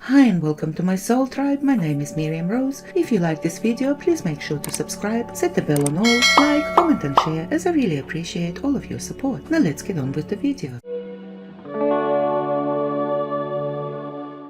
Hi and welcome to my soul tribe. My name is Miriam Rose. If you like this video, please make sure to subscribe, set the bell on all, like, comment and share, as I really appreciate all of your support. Now let's get on with the video.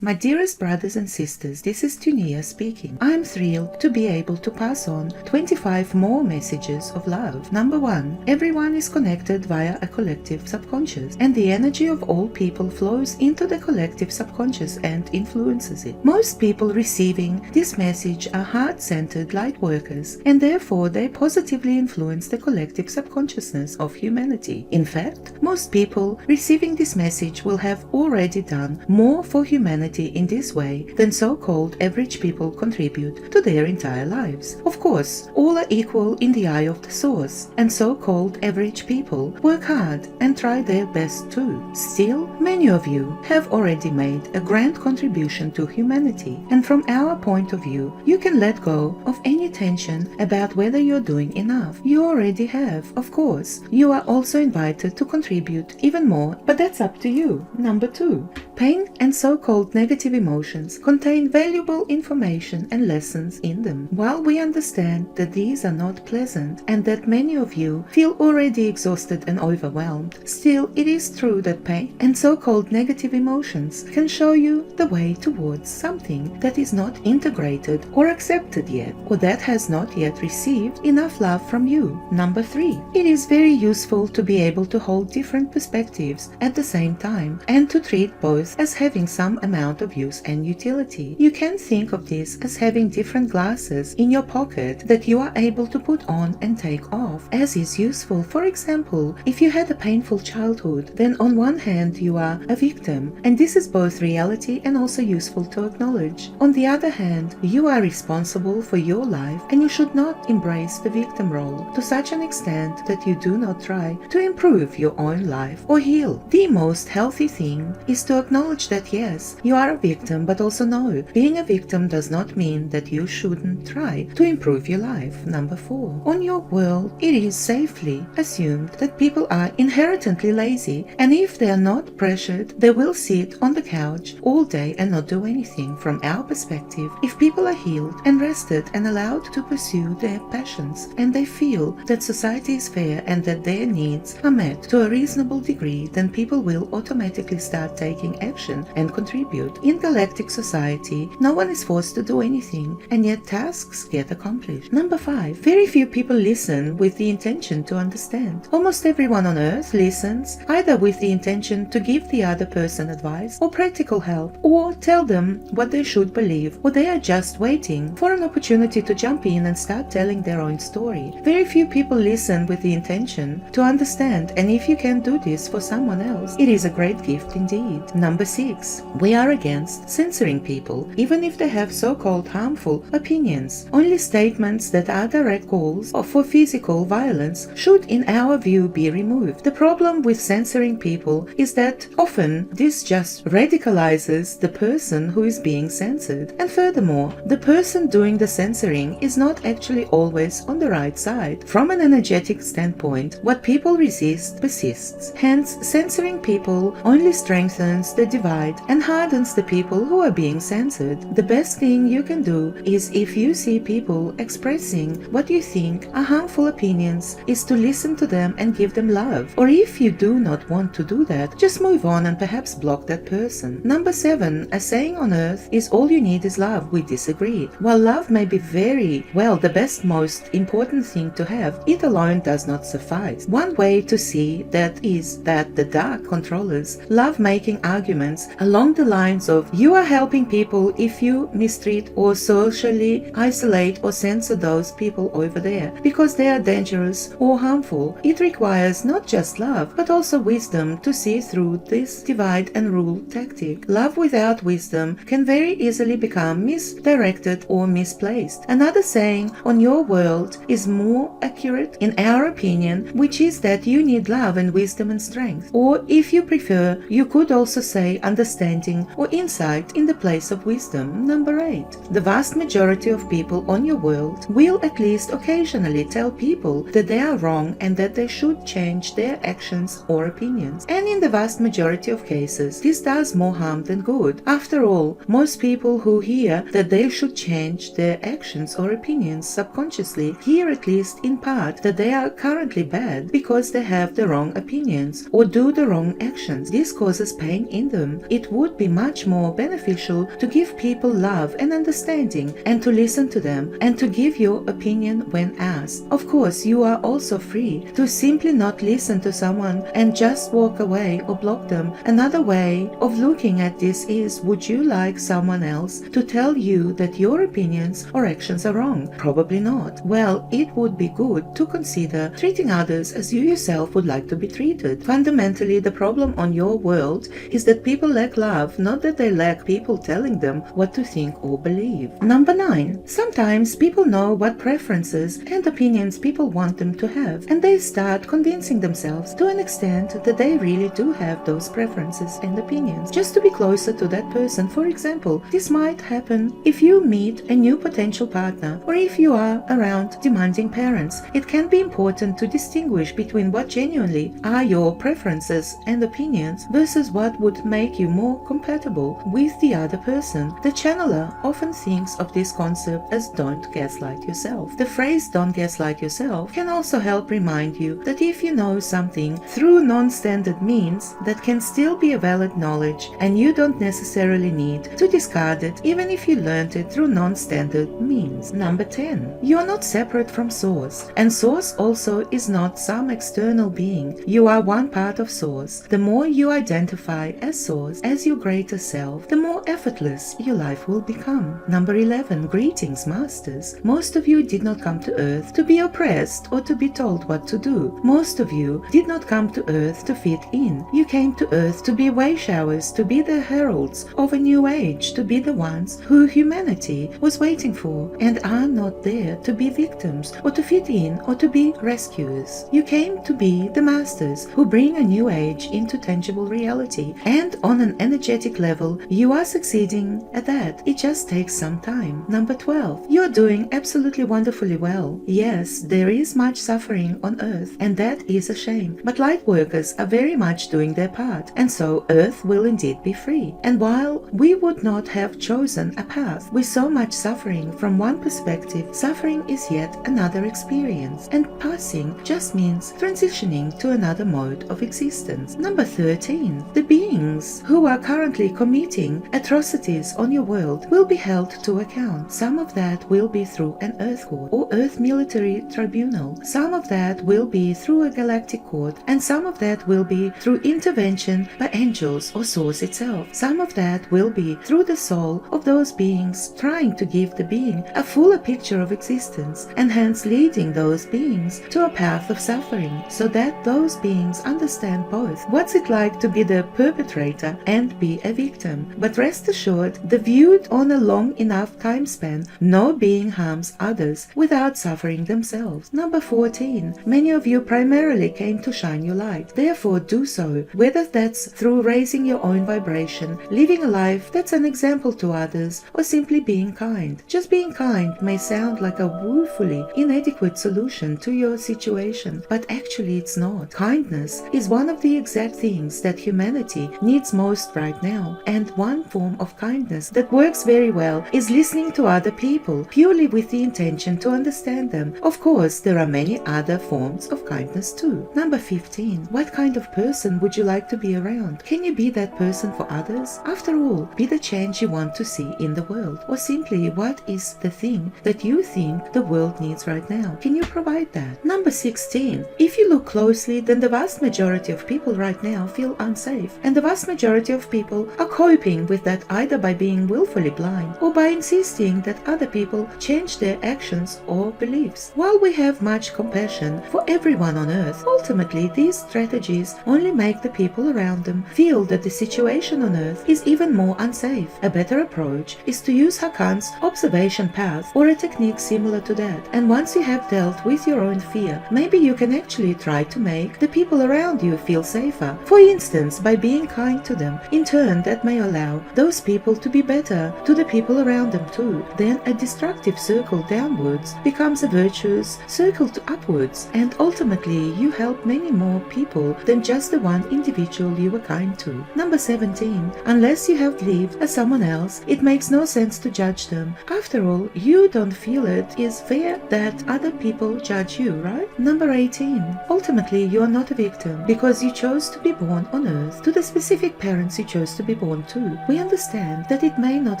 My dearest brothers and sisters, this is Tunia speaking. I am thrilled to be able to pass on 25 more messages of love. Number 1. Everyone is connected via a collective subconscious, and the energy of all people flows into the collective subconscious and influences it. Most people receiving this message are heart-centered light workers, and therefore they positively influence the collective subconsciousness of humanity. In fact, most people receiving this message will have already done more for humanity in this way than so-called average people contribute to their entire lives. Of course, all are equal in the eye of the source, and so-called average people work hard and try their best too. Still, many of you have already made a grand contribution to humanity, and from our point of view, you can let go of any tension about whether you're doing enough. You already have, of course. You are also invited to contribute even more, but that's up to you. Number 2. Pain and so-called negative emotions contain valuable information and lessons in them. While we understand that these are not pleasant and that many of you feel already exhausted and overwhelmed, still it is true that pain and so-called negative emotions can show you the way towards something that is not integrated or accepted yet, or that has not yet received enough love from you. Number 3. It is very useful to be able to hold different perspectives at the same time and to treat both as having some amount of use and utility. You can think of this as having different glasses in your pocket that you are able to put on and take off, as is useful. For example, if you had a painful childhood, then on one hand you are a victim, and this is both reality and also useful to acknowledge. On the other hand, you are responsible for your life, and you should not embrace the victim role to such an extent that you do not try to improve your own life or heal. The most healthy thing is to acknowledge that yes, you are a victim, but also no, being a victim does not mean that you shouldn't try to improve your life. Number 4. On your world, it is safely assumed that people are inherently lazy, and if they are not pressured, they will sit on the couch all day and not do anything. From our perspective, if people are healed and rested and allowed to pursue their passions, and they feel that society is fair and that their needs are met to a reasonable degree, then people will automatically start taking action and contribute. In galactic society, no one is forced to do anything, and yet tasks get accomplished. Number 5. Very few people listen with the intention to understand. Almost everyone on Earth listens either with the intention to give the other person advice or practical help, or tell them what they should believe, or they are just waiting for an opportunity to jump in and start telling their own story. Very few people listen with the intention to understand, and if you can do this for someone else, it is a great gift indeed. Number 6. We are against censoring people, even if they have so-called harmful opinions. Only statements that are direct calls for physical violence should, in our view, be removed. The problem with censoring people is that often this just radicalizes the person who is being censored. And furthermore, the person doing the censoring is not actually always on the right side. From an energetic standpoint, what people resist persists. Hence, censoring people only strengthens the divide and hardens the people who are being censored. The best thing you can do is, if you see people expressing what you think are harmful opinions, is to listen to them and give them love. Or if you do not want to do that, just move on and perhaps block that person. Number 7. A saying on Earth is all you need is love. We disagree. While love may be very well the best, most important thing to have, it alone does not suffice. One way to see that is that the dark controllers love making arguments along the lines of, you are helping people if you mistreat or socially isolate or censor those people over there because they are dangerous or harmful. It requires not just love, but also wisdom to see through this divide and rule tactic. Love without wisdom can very easily become misdirected or misplaced. Another saying on your world is more accurate in our opinion, which is that you need love and wisdom and strength. Or if you prefer, you could also say understanding or insight in the place of wisdom. Number 8. The vast majority of people on your world will at least occasionally tell people that they are wrong and that they should change their actions or opinions. And in the vast majority of cases, this does more harm than good. After all, most people who hear that they should change their actions or opinions subconsciously hear, at least in part, that they are currently bad because they have the wrong opinions or do the wrong actions. This causes pain in them. It would be much more beneficial to give people love and understanding and to listen to them and to give your opinion when asked. Of course, you are also free to simply not listen to someone and just walk away or block them. Another way of looking at this is, would you like someone else to tell you that your opinions or actions are wrong? Probably not. Well, it would be good to consider treating others as you yourself would like to be treated. Fundamentally, the problem on your world is that people lack love, not that they lack people telling them what to think or believe. Number 9. Sometimes people know what preferences and opinions people want them to have, and they start convincing themselves to an extent that they really do have those preferences and opinions, just to be closer to that person. For example, this might happen if you meet a new potential partner, or if you are around demanding parents. It can be important to distinguish between what genuinely are your preferences and opinions versus what would make you more compatible with the other person. The channeler often thinks of this concept as don't gaslight yourself. The phrase don't gaslight yourself can also help remind you that if you know something through non-standard means, that can still be a valid knowledge, and you don't necessarily need to discard it even if you learned it through non-standard means. Number 10. You are not separate from Source, and Source also is not some external being. You are one part of Source. The more you identify as Source, as your greater self, the more effortless your life will become. Number 11. Greetings, Masters. Most of you did not come to Earth to be oppressed or to be told what to do. Most of you did not come to Earth to fit in. You came to Earth to be way showers, to be the heralds of a new age, to be the ones who humanity was waiting for, and are not there to be victims or to fit in or to be rescuers. You came to be the Masters who bring a new age into tangible reality, and on an energetic level, you are succeeding at that. It just takes some time. Number 12. You are doing absolutely wonderfully well. Yes, there is much suffering on Earth, and that is a shame, but light workers are very much doing their part, and so Earth will indeed be free. And while we would not have chosen a path with so much suffering from one perspective, suffering is yet another experience, and passing just means transitioning to another mode of existence. Number 13. The beings who are currently committing atrocities on your world will be held to account. Some of that will be through an Earth court or Earth military tribunal. Some of that will be through a galactic court, and some of that will be through intervention by angels or Source itself. Some of that will be through the soul of those beings trying to give the being a fuller picture of existence, and hence leading those beings to a path of suffering, so that those beings understand both what's it like to be the perpetrator and be a victim. But rest assured, the viewed on a long enough time span, no being harms others without suffering themselves. Number 14. Many of you primarily came to shine your light. Therefore, do so, whether that's through raising your own vibration, living a life that's an example to others, or simply being kind. Just being kind may sound like a woefully inadequate solution to your situation, but actually it's not. Kindness is one of the exact things that humanity needs most right now, and one form of kindness that works very well is listening to other people purely with the intention to understand them. Of course, there are many other forms of kindness too. Number 15. What kind of person would you like to be around? Can you be that person for others? After all, be the change you want to see in the world, or simply what is the thing that you think the world needs right now? Can you provide that? Number 16. If you look closely, then the vast majority of people right now feel unsafe, and the vast majority of people are coping with that either by being willfully blind or by insisting that other people change their actions or beliefs. While we have much compassion for everyone on Earth, ultimately these strategies only make the people around them feel that the situation on Earth is even more unsafe. A better approach is to use Hakan's observation path or a technique similar to that, and once you have dealt with your own fear, maybe you can actually try to make the people around you feel safer. For instance, by being kind to them. In turn, that that may allow those people to be better to the people around them too, then a destructive circle downwards becomes a virtuous circle to upwards, and ultimately you help many more people than just the one individual you were kind to. Number 17. Unless you have lived as someone else, it makes no sense to judge them. After all, you don't feel it is fair that other people judge you, right? Number 18. Ultimately, you are not a victim because you chose to be born on Earth to the specific parents you chose to be born to. We understand that it may not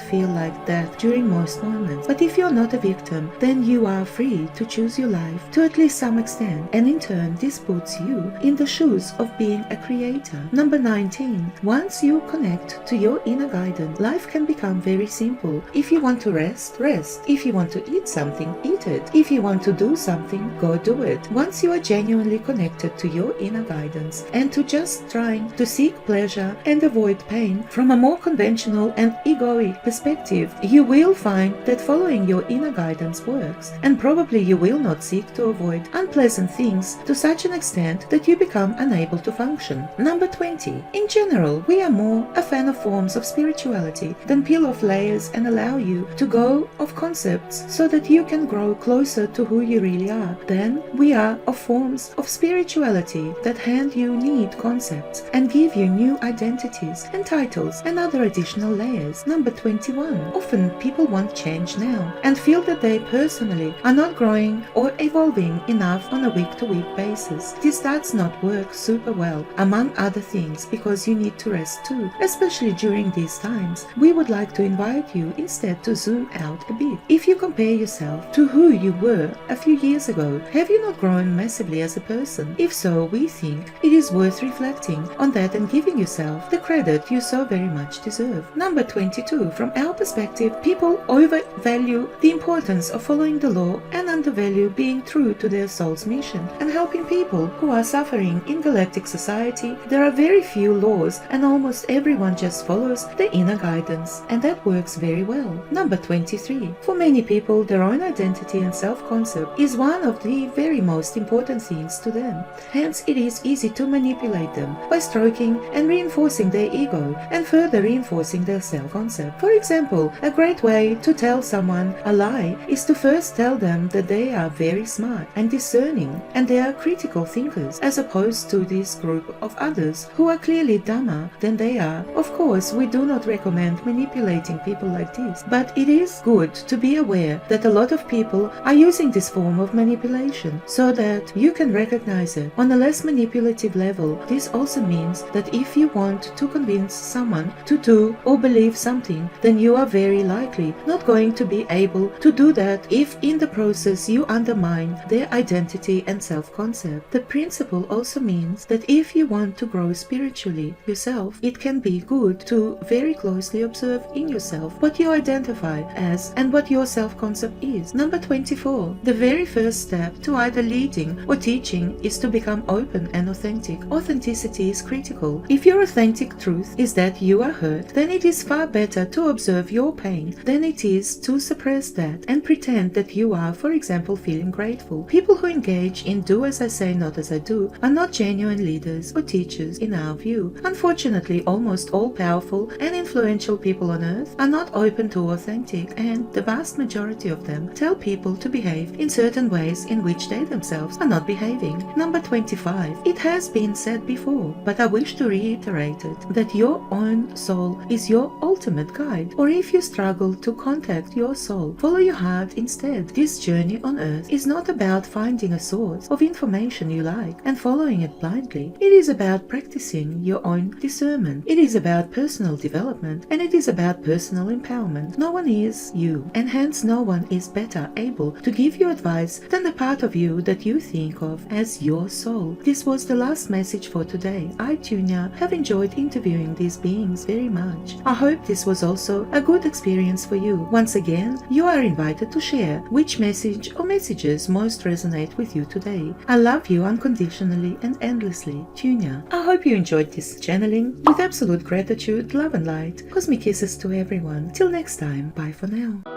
feel like that during most moments, but if you're not a victim, then you are free to choose your life to at least some extent, and in turn this puts you in the shoes of being a creator. Number 19. Once you connect to your inner guidance, life can become very simple. If you want to rest, rest. If you want to eat something, eat it. If you want to do something, go do it. Once you are genuinely connected to your inner guidance and to just trying to seek pleasure and avoid pain from a more conventional and egoic perspective, you will find that following your inner guidance works, and probably you will not seek to avoid unpleasant things to such an extent that you become unable to function. Number 20. In general, we are more a fan of forms of spirituality than peel off layers and allow you to go of concepts so that you can grow closer to who you really are. Then we are of forms of spirituality that hand you neat concepts and give you new identities and titles and other additional layers. Number 21. Often people want change now and feel that they personally are not growing or evolving enough on a week-to-week basis. This does not work super well, among other things, because you need to rest too, especially during these times. We would like to invite you instead to zoom out a bit. If you compare yourself to who you were a few years ago, have you not grown massively as a person? If so, we think it is worth reflecting on that and giving yourself the credit you so very much deserve. Number 22. From our perspective, people overvalue the importance of following the law and undervalue being true to their soul's mission and helping people who are suffering in galactic society. There are very few laws and almost everyone just follows the inner guidance, and that works very well. Number 23. For many people, their own identity and self-concept is one of the very most important things to them. Hence, it is easy to manipulate them by stroking and reinforcing their ego and further reinforcing their self-concept. For example, a great way to tell someone a lie is to first tell them that they are very smart and discerning and they are critical thinkers, as opposed to this group of others who are clearly dumber than they are. Of course, we do not recommend manipulating people like this, but it is good to be aware that a lot of people are using this form of manipulation so that you can recognize it. On a less manipulative level, this also means that if you want to convince someone to do or believe something, then you are very likely not going to be able to do that if in the process you undermine their identity and self-concept. The principle also means that if you want to grow spiritually yourself, it can be good to very closely observe in yourself what you identify as and what your self-concept is. Number 24. The very first step to either leading or teaching is to become open and authentic. Authenticity is critical. If your authentic truth is that you are hurt, then it is far better to observe your pain than it is to suppress that and pretend that you are, for example, feeling grateful. People who engage in do as I say, not as I do are not genuine leaders or teachers in our view. Unfortunately, almost all powerful and influential people on earth are not open to authentic, and the vast majority of them tell people to behave in certain ways in which they themselves are not behaving. Number 25. It has been said before, but I wish to reiterate it, that your own soul is your ultimate guide. Or if you struggle to contact your soul, follow your heart instead. This journey on earth is not about finding a source of information you like and following it blindly. It is about practicing your own discernment. It is about personal development, and it is about personal empowerment. No one is you, and hence no one is better able to give you advice than the part of you that you think of as your soul. This was the last message for today. I, Tunia, have enjoyed interviewing these beings very much. I hope this was also a good experience for you. Once again, you are invited to share which message or messages most resonate with you today. I love you unconditionally and endlessly, Tunia. I hope you enjoyed this channeling. With absolute gratitude, love and light, cosmic kisses to everyone. Till next time, bye for now.